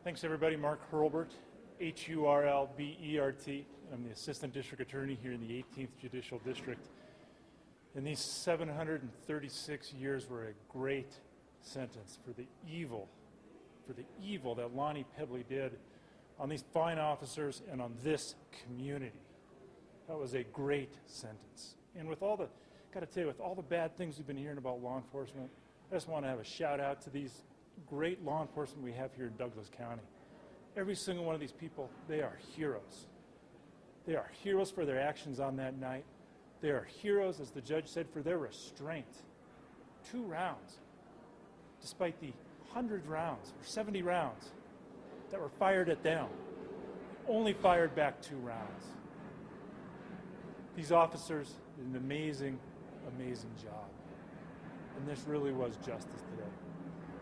Thanks, everybody. Mark Hurlbert, H-U-R-L-B-E-R-T. I'm the Assistant District Attorney here in the 18th Judicial District. And these 736 years were a great sentence for the evil that Lonnie Pebley did on these fine officers and on this community. That was a great sentence. And with all the, got to tell you, with all the bad things we've been hearing about law enforcement, I just want to have a shout out to these great law enforcement we have here in Douglas County. Every single one of these people, they are heroes. They are heroes for their actions on that night. They are heroes, as the judge said, for their restraint. 2 rounds, despite the 100 rounds or 70 rounds that were fired at them. They only fired back 2 rounds. These officers did an amazing, amazing job. And this really was justice today.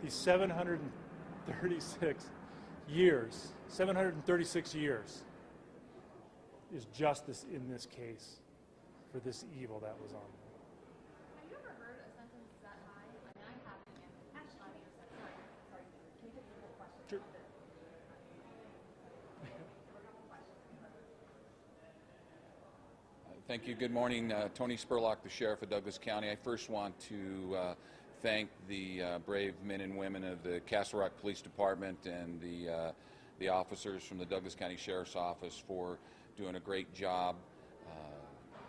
These 736 years is justice in this case for this evil that was on them. Have you ever heard a sentence that high? I mean, I haven't. Actually, sorry. Can you take a question? Sure. Thank you. Good morning. Tony Spurlock, the Sheriff of Douglas County. I first want to thank the brave men and women of the Castle Rock Police Department and the officers from the Douglas County Sheriff's Office for doing a great job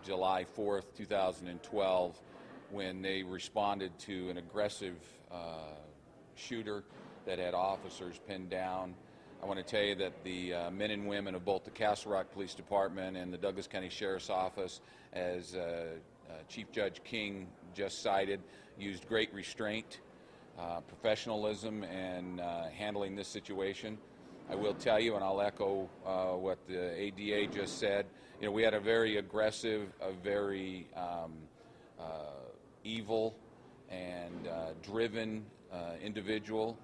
July 4th, 2012, when they responded to an aggressive shooter that had officers pinned down. I want to tell you that the men and women of both the Castle Rock Police Department and the Douglas County Sheriff's Office, as Chief Judge King just cited, used great restraint, professionalism in handling this situation. I will tell you, and I'll echo what the ADA just said, you know, we had a very aggressive, a very evil and driven individual,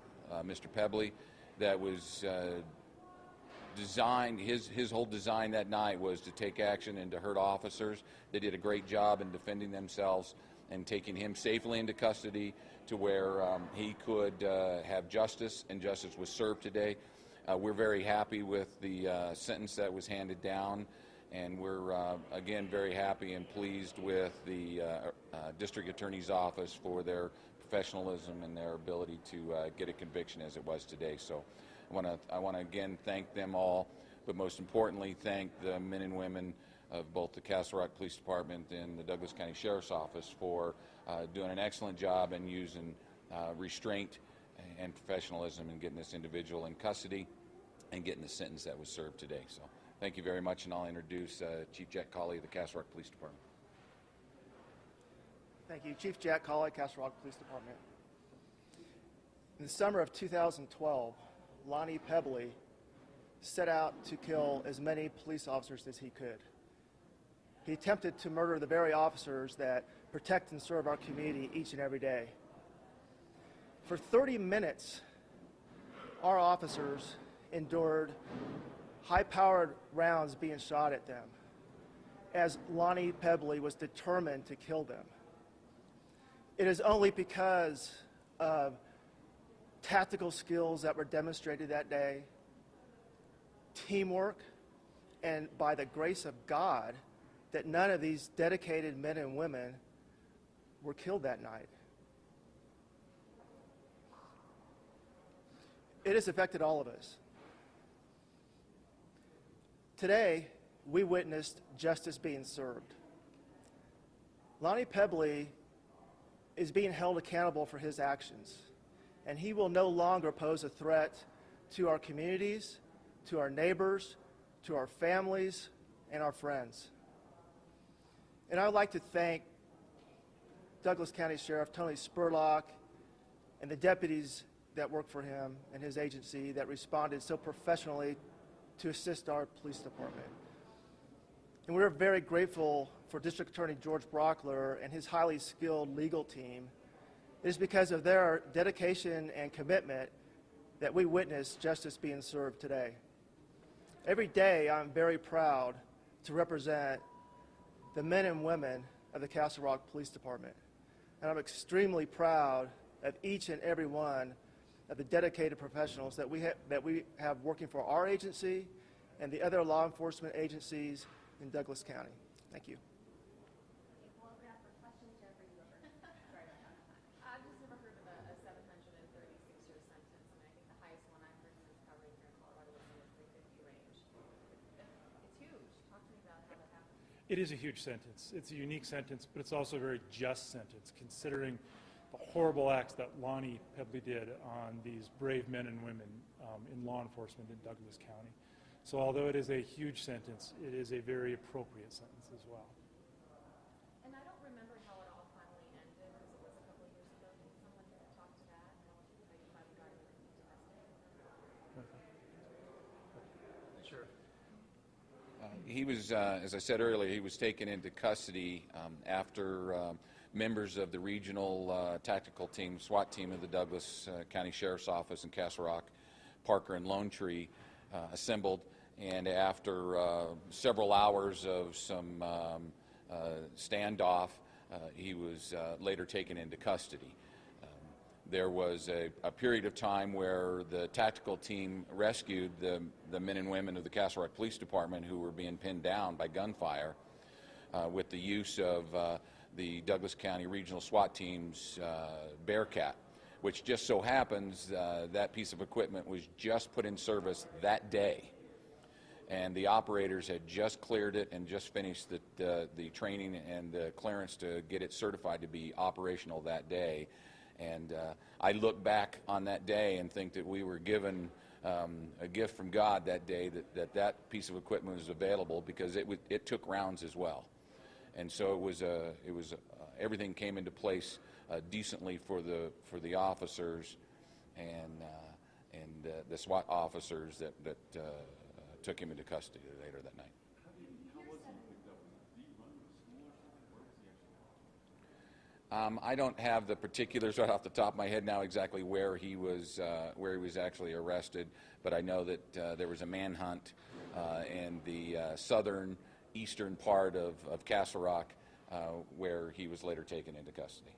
Mr. Pebley, that was designed, his whole design that night was to take action and to hurt officers. They did a great job in defending themselves and taking him safely into custody to where he could have justice, and justice was served today. We're very happy with the sentence that was handed down, and we're again very happy and pleased with the District Attorney's Office for their professionalism and their ability to get a conviction as it was today. So I want to again thank them all, but most importantly thank the men and women of both the Castle Rock Police Department and the Douglas County Sheriff's Office for doing an excellent job and using restraint and professionalism in getting this individual in custody and getting the sentence that was served today. So thank you very much, and I'll introduce Chief Jack Colley of the Castle Rock Police Department. Thank you. Chief Jack Colley, Castle Rock Police Department. In the summer of 2012, Lonnie Pebley set out to kill as many police officers as he could. He attempted to murder the very officers that protect and serve our community each and every day. For 30 minutes, our officers endured high-powered rounds being shot at them as Lonnie Pebley was determined to kill them. It is only because of tactical skills that were demonstrated that day, teamwork, and by the grace of God that none of these dedicated men and women were killed that night. It has affected all of us. Today, we witnessed justice being served. Lonnie Pebley is being held accountable for his actions, and he will no longer pose a threat to our communities, to our neighbors, to our families, and our friends. And I would like to thank Douglas County Sheriff Tony Spurlock and the deputies that work for him and his agency that responded so professionally to assist our police department. And we're very grateful for District Attorney George Brockler and his highly skilled legal team. It is because of their dedication and commitment that we witness justice being served today. Every day I'm very proud to represent the men and women of the Castle Rock Police Department. And I'm extremely proud of each and every one of the dedicated professionals that we have working for our agency and the other law enforcement agencies in Douglas County. Thank you. We'll open up for questions. Jennifer, you go first. Sorry about that. I've just never heard of a 736-year sentence. I mean, I think the highest one I've heard since covering here in Colorado was in the 350 range. It's huge. Talk to me about how that happened. It is a huge sentence. It's a unique sentence, but it's also a very just sentence, considering the horrible acts that Lonnie Pebley did on these brave men and women in law enforcement in Douglas County. So although it is a huge sentence, it is a very appropriate sentence as well. And I don't remember how it all finally ended, because it was a couple of years ago. Can someone talk to that? How you finally got him tested? Sure. He was, as I said earlier, he was taken into custody after members of the regional tactical team, SWAT team of the Douglas County Sheriff's Office in Castle Rock, Parker, and Lone Tree assembled, and after several hours of some standoff, he was later taken into custody. There was a period of time where the tactical team rescued the men and women of the Castle Rock Police Department who were being pinned down by gunfire with the use of the Douglas County Regional SWAT Team's Bearcat, which just so happens that piece of equipment was just put in service that day. And the operators had just cleared it and just finished the training and the clearance to get it certified to be operational that day. And I look back on that day and think that we were given a gift from God that day, that piece of equipment was available, because it took rounds as well. And so it was everything came into place decently for the officers and the SWAT officers that took him into custody later that night. I don't have the particulars right off the top of my head now exactly where he was actually arrested, but I know that there was a manhunt in the eastern part of Castle Rock where he was later taken into custody.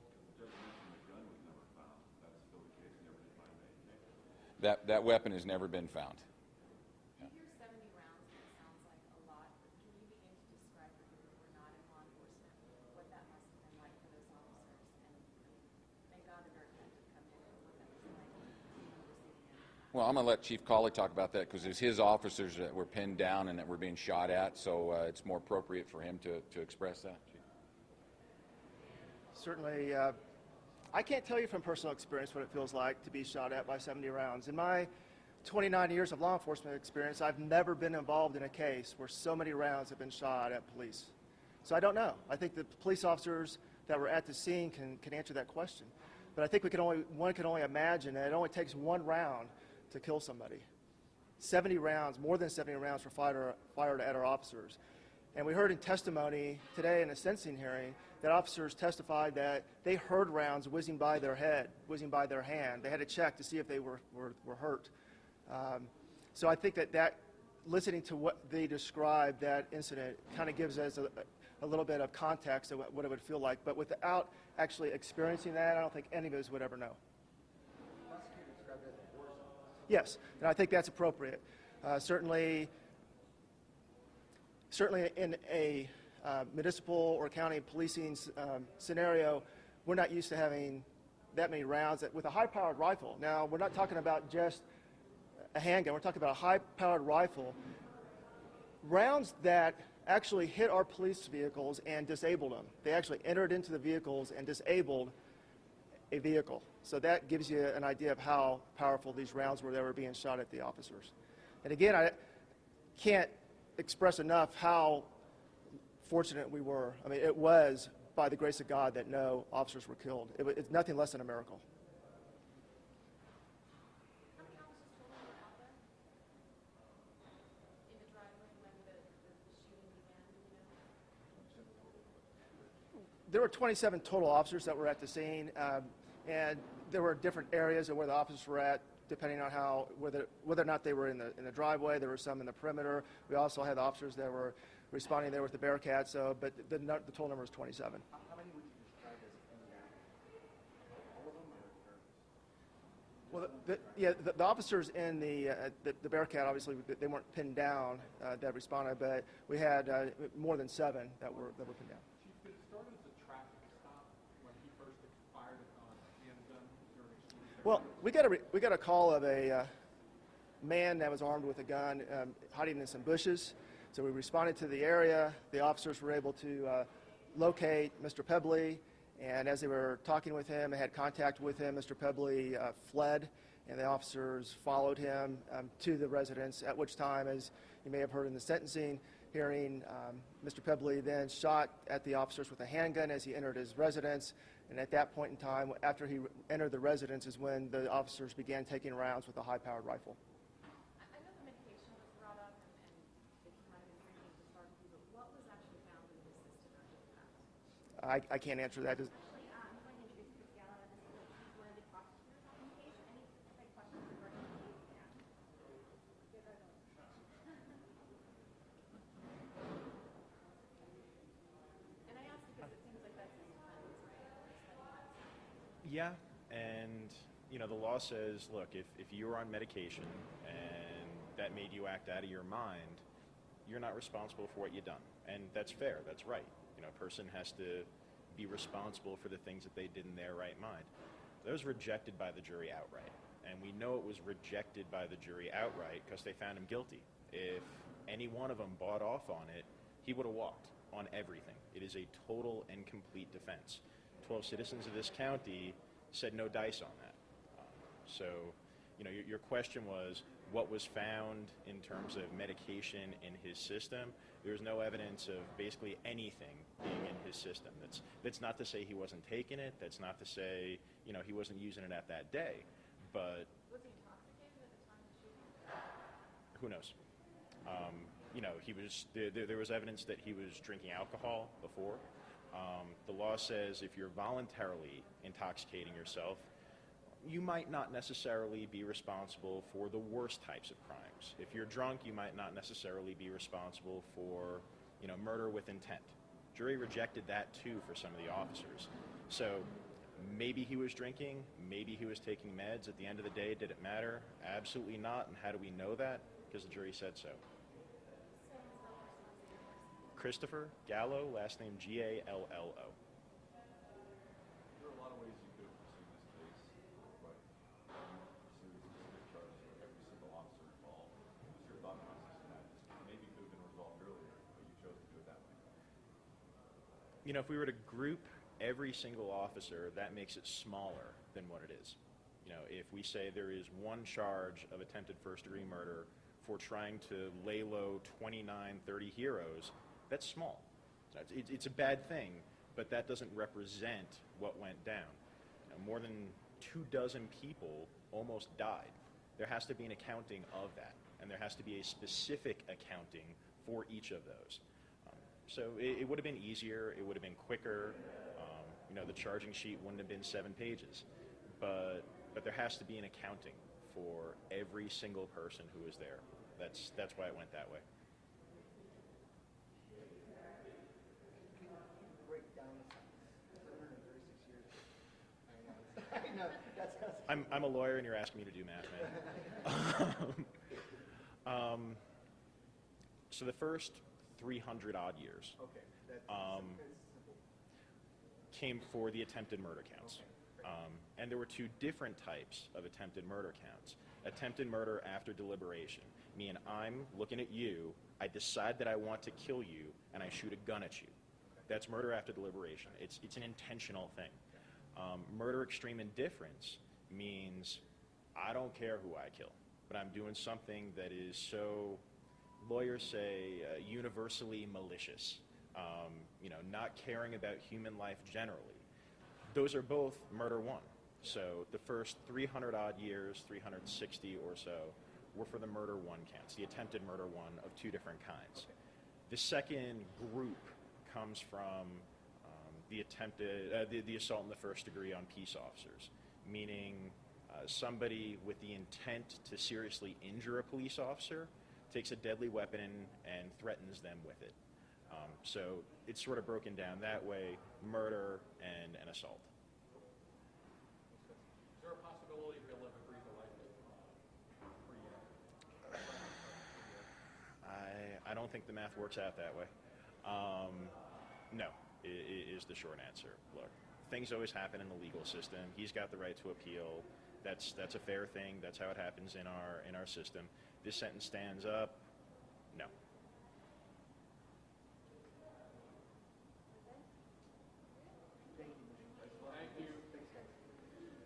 That weapon has never been found. You hear 70 rounds, and it sounds like a lot, but can you begin to describe for people who are not in law enforcement what that must have been like for those officers? And thank God the Bearcat did come in, and what that was like receiving it. Well, I'm going to let Chief Cawley talk about that, because it was his officers that were pinned down and that were being shot at, so it's more appropriate for him to express that. Chief. Certainly, I can't tell you from personal experience what it feels like to be shot at by 70 rounds. In my 29 years of law enforcement experience, I've never been involved in a case where so many rounds have been shot at police. So I don't know. I think the police officers that were at the scene can answer that question. But I think one can only imagine that it only takes one round to kill somebody. 70 rounds, more than 70 rounds were fired at our officers. And we heard in testimony today in a sentencing hearing that officers testified that they heard rounds whizzing by their head, whizzing by their hand. They had to check to see if they were hurt. So I think that listening to what they described, that incident, kind of gives us a little bit of context of what it would feel like. But without actually experiencing that, I don't think any of us would ever know. Yes, and I think that's appropriate. Certainly in a municipal or county policing scenario, we're not used to having that many rounds with a high-powered rifle. Now, we're not talking about just a handgun. We're talking about a high-powered rifle. Rounds that actually hit our police vehicles and disabled them. They actually entered into the vehicles and disabled a vehicle. So that gives you an idea of how powerful these rounds were that were being shot at the officers. And again, I can't express enough how fortunate we were. I mean, it was by the grace of God that no officers were killed. It's nothing less than a miracle. How many officers total were out there in the driveway when the shooting began? Do you know? There were 27 total officers that were at the scene, and there were different areas of where the officers were at, depending on whether or not they were in the driveway. There were some in the perimeter. We also had officers that were responding there with the Bearcat. But the total number is 27. How many would you describe as injured? All of them, or? Well, the officers in the Bearcat, obviously, they weren't pinned down that responded, but we had more than 7 that were pinned down. Chief, did it start as a traffic stop when he first fired on a handgun? During Well, we got a call of a man that was armed with a gun hiding in some bushes. So we responded to the area. The officers were able to locate Mr. Pebley, and as they were talking with him and had contact with him, Mr. Pebley fled, and the officers followed him to the residence, at which time, as you may have heard in the sentencing hearing, Mr. Pebley then shot at the officers with a handgun as he entered his residence, and at that point in time, after he entered the residence, is when the officers began taking rounds with a high-powered rifle. I know the medication was brought up and that he might have been drinking to start with, but what was actually found in his system after that? I can't answer that. Actually, I'm going to introduce Chris Gallo. This is one of the prosecutors on the case. Any specific questions regarding the case? And I ask because it seems like that's his defense, right? Yeah, and you know the law says, look, if you were on medication and that made you act out of your mind, you're not responsible for what you've done, and that's fair. That's right. You know, a person has to be responsible for the things that they did in their right mind. That was rejected by the jury outright, and we know it was rejected by the jury outright because they found him guilty. If any one of them bought off on it, he would have walked on everything. It is a total and complete defense. 12 citizens of this county said no dice on that. So, you know, your question was what was found in terms of medication in his system. There was no evidence of basically anything being in his system. That's not to say he wasn't taking it. That's not to say, you know, he wasn't using it at that day. But Was he intoxicated at the time of the shooting? who knows? You know, he was. There was evidence that he was drinking alcohol before. The law says if you're voluntarily intoxicating yourself, you might not necessarily be responsible for the worst types of crimes. If you're drunk, you might not necessarily be responsible for, you know, murder with intent. Jury rejected that too for some of the officers. So maybe he was drinking, maybe he was taking meds. At the end of the day, did it matter? Absolutely not. And how do we know that? Because the jury said so. Christopher Gallo, last name Gallo. There are a lot of ways you could have pursued this case, but you pursued specific charges for every single officer involved. What was your thought process in that? This maybe could have been resolved earlier, but you chose to do it that way. You know, if we were to group every single officer, that makes it smaller than what it is. You know, if we say there is one charge of attempted first-degree murder for trying to lay low 29, 30 heroes, that's small. It's a bad thing, but that doesn't represent what went down. You know, more than 24 people almost died. There has to be an accounting of that, and there has to be a specific accounting for each of those. So it would have been easier. It would have been quicker. You know, the charging sheet wouldn't have been 7 pages, but there has to be an accounting for every single person who was there. That's why it went that way. I'm a lawyer, and you're asking me to do math, man. So the first 300 odd years came for the attempted murder counts. And there were 2 different types of attempted murder counts. Attempted murder after deliberation, meaning I'm looking at you, I decide that I want to kill you, and I shoot a gun at you. That's murder after deliberation. It's an intentional thing. Murder extreme indifference means I don't care who I kill, but I'm doing something that is so, lawyers say, universally malicious. You know, not caring about human life generally. Those are both murder 1. So the first 300 odd years, 360 or so, were for the murder 1 counts, the attempted murder 1 of 2 different kinds. The second group comes from the assault in the first degree on peace officers, meaning somebody with the intent to seriously injure a police officer takes a deadly weapon and threatens them with it. So it's sort of broken down that way, murder and assault. Is there a possibility he'll ever breathe don't think the math works out that way. No, is the short answer. Look, things always happen in the legal system. He's got the right to appeal. That's a fair thing. That's how it happens in our system. This sentence stands up.